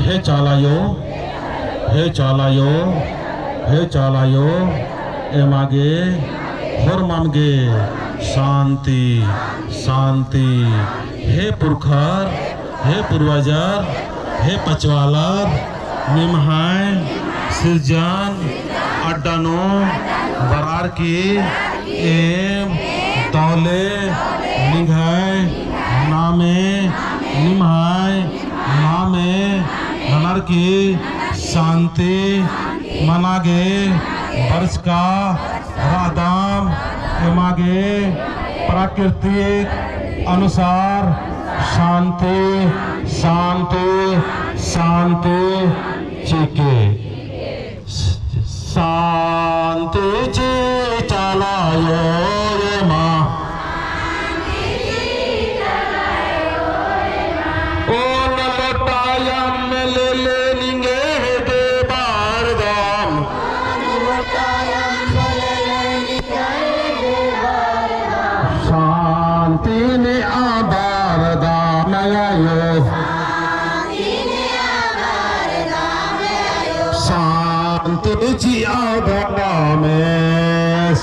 हे चालायो हे चालायो हे चालायो एमागे होर मामगे शांति शांति हे पुरखर हे पूर्वजर हे पचवालर निमहाय सिरजान अड्डानो बरार की एम तौले निघाय नामे निमहाय नामे ननर की शांति मनागे वर्ष का रादाम एमागे प्राकृतिक अनुसार शांति शांति शांति चिके शांति ची चलायो रे माँ ओ नलोटायम ले लेंगे दे बार दाम शांति ने आधार दाम आयो शांति जी आधार में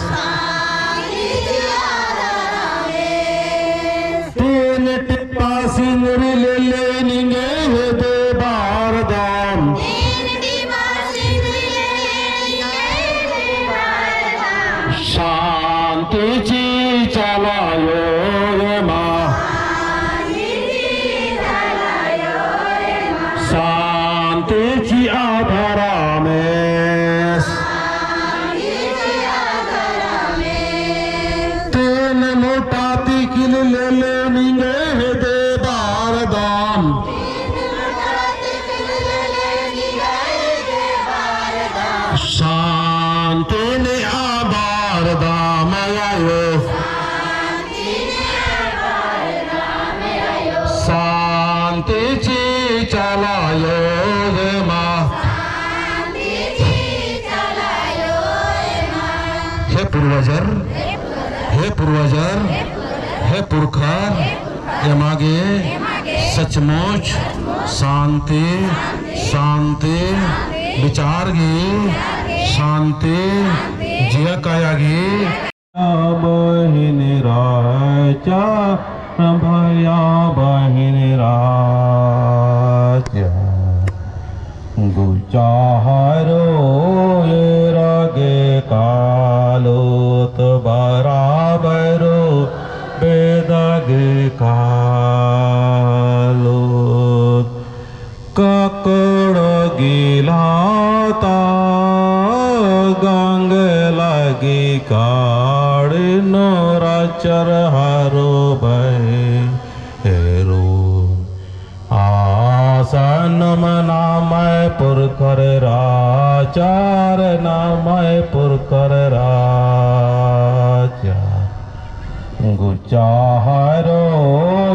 तीन टिप्पा सिंदूरी ले लेंगे दे बार दाम शांति जी चलायो रे माँ शांति जी आधारा में तीन मोटा तिकिल ले लेंगे दे बार दाम शांति ने आबार दाम आयो शांति जी चलायो रे माँ हे पूर्वजर हे पुरखर एमागे सचमुच शांति शांति विचारगी शांति जिया कायागी बहिनी राजा भया बहिनी राजा गुचारो ये रागे कालोत बराबरो बेदागे कालोत ककड़ गिलाता गंग लगी काड़ नोराचर हरो हेरो आसन नामय पुरखर राचार नामय पुरखर राजा गुचारो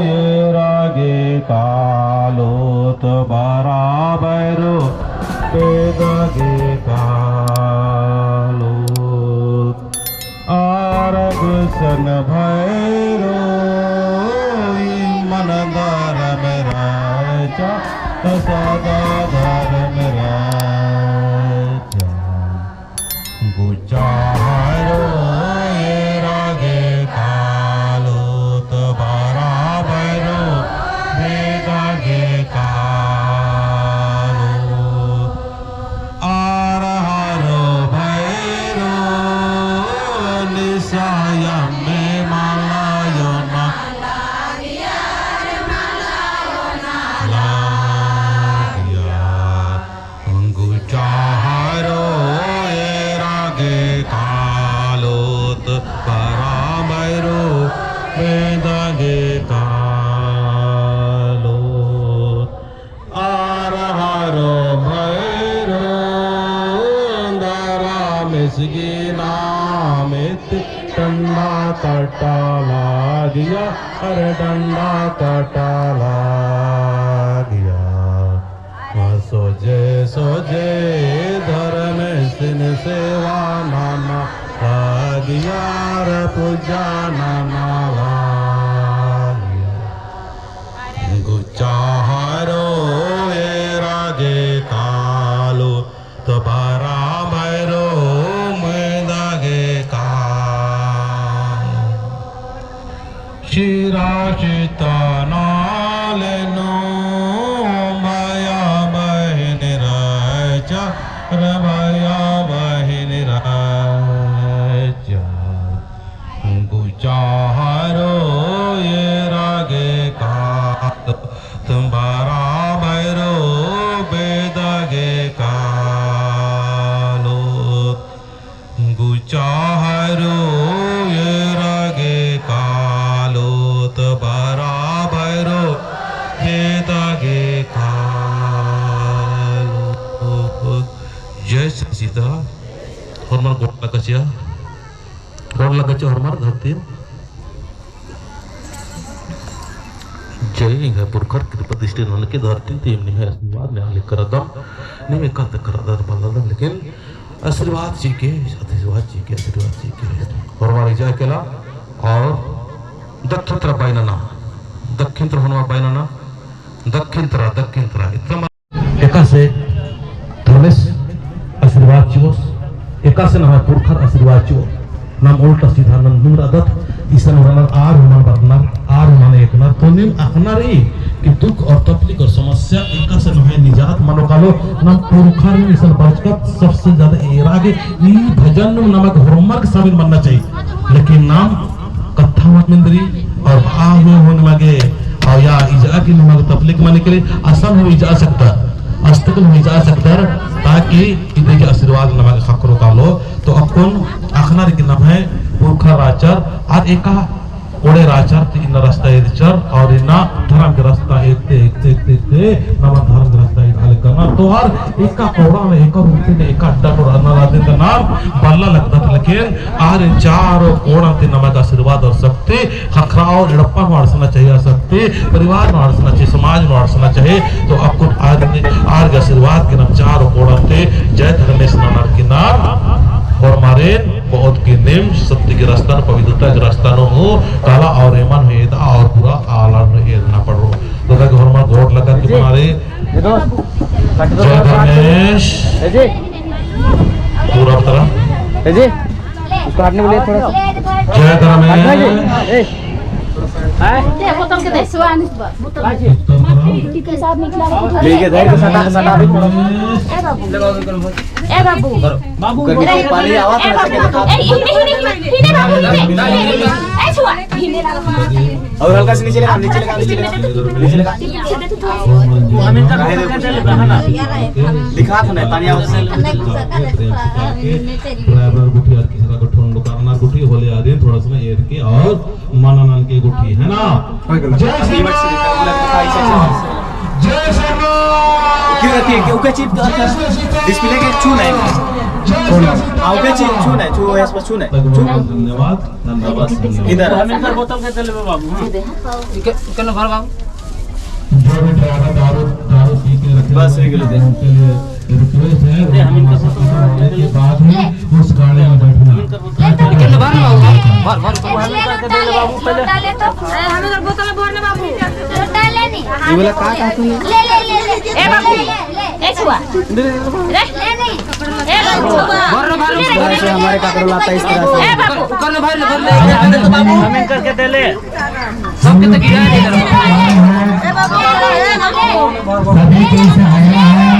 ये रागे कालोत बराबरो बेदागे कालोत आरग सन भैरो मन धर्म राजा सदा धर्म राजा गुचारो ये रागे कालोत बराबरो बेदागे कालोत आर हरो भैरो निशायम में मालायो ना गुचारो ये रागे कालोत बराबरो बेदागे कालोत आर हरो भैरो दरा मिसगी नामित डंडा कटा लागिया अरे डंडा कटा लागिया सोजे सोजे धर्म सिन सेवा नाना लागियार पूजा नाना लागिया गुचारो ये रागे शिराशितानालेनो माया बहिनिराजा रमाया बहिनिराजा गुचारो ये रागे का तुम्हारा भैरो बेदागे कालो गुचारो ये रागे कालो तुम्हारा भैरो बेदागे कालो जय सीता हरमार गोड़ लगाच्या हरमार धरती जय है पुरखर कृपा दृष्टि के धरती तेम नहीं है आशीर्वाद ने आले करदम नहीं में कहते करदम बलदम लेकिन आशीर्वाद चाहिए और हमारी जाए केला और दक्षिण तरफ बायना दक्षिण तरफ होना बायना दक्षिण तरफ इतना एका से धर्मेश आशीर्वाद चिवोस एका से ना पुरखर आशीर्वाद चिवो नाम उल्टा सीधा नंदुर आदत ईसन वरनार आर हुमान बरनार आर हुमान एकनार तो निम अखनारी कि दुख और तकलीफ और समस्या एका से नहे निजात मनो कालो नाम पुरखर में ईसन बचकत सबसे ज्यादा एरागे ई भजन नमक होमवर्क शामिल बनना चाहिए लेकिन नाम कथा मंदिरी और भाव में होने लगे और या इजा की नमक तकलीफ माने के लिए आसान हो जा सकता अस्तकल हो जा सकता है ताकि इधर के आशीर्वाद नमक खकरो का लो तो अपन अखनार की नाम है पुरखर आचार और एका ओडे राचार ते इन रास्ता इधर और इना धर्म के रास्ता एकते नाम धर्म के रास्ता इधर करना तो हर एका कोड़ा में एका रूपी ने एका अड्डा पर अनाराधन का नाम बल्ला लगता था लेकिन आर चारों कोड़ा ते नमक आशीर्वाद और शक्ति खखराओ लड़प्पा वारसना चाहिए शक्ति परिवार वारसना चाहिए समाज वारसना चाहिए तो आपको आर के आशीर्वाद के नाम चारों कोड़ा ते जय धर्मेश नानार के नाम और हमारे बहुत के नेम सत्य के रास्ता पवित्रता के रास्ता नो हो काला और ईमान हेदा और पूरा आला ना पड़ो तो तक हमारा गोड़ लगा के हमारे जय धर्मेश पूरा तरह जी उसको हटने बोलिए थोड़ा जय धर्मेश ये बोतल के देसवा नहीं बोतल के साथ निकला लेके धैर्य के साथ भी ए बाबू पानी आवाज ए छुआ हिने लगा और हल्का से नीचे लगा दिखा था ना पानी आवाज ड्राइवर गुठी और किसी का गठन करना गुठी होले आ रही थोड़ा सा एयर के और मानानन के गुठी है ना जय श्री क्यों रहती है क्यों चिप डिस्प्ले के छू नहीं आओ के चिप छू नहीं छू है छू नहीं धन्यवाद इधर हमें बोतल के चले बाबू कल भर बाबू जो भी ड्राइवर दारू पी के रखे बस रेगुलर दे उनके लिए रिक्वेस्ट है हम इनका होने के बाद ही उस गाड़ी में बैठना कल भर बाबू भर हमें करके दे बाबू पहले डाले तो हमें बोतल में भरने बाबू डाले नहीं ये वाला का तू ले ए बाबू ए छुआ ले नहीं ए बाबू भर से हमारे काकड़ लाता इस तरह से ए बाबू कल भर ले बाबू हमें करके दे ले सबके तो गिरा दे ए बाबू सभी कैसे आया है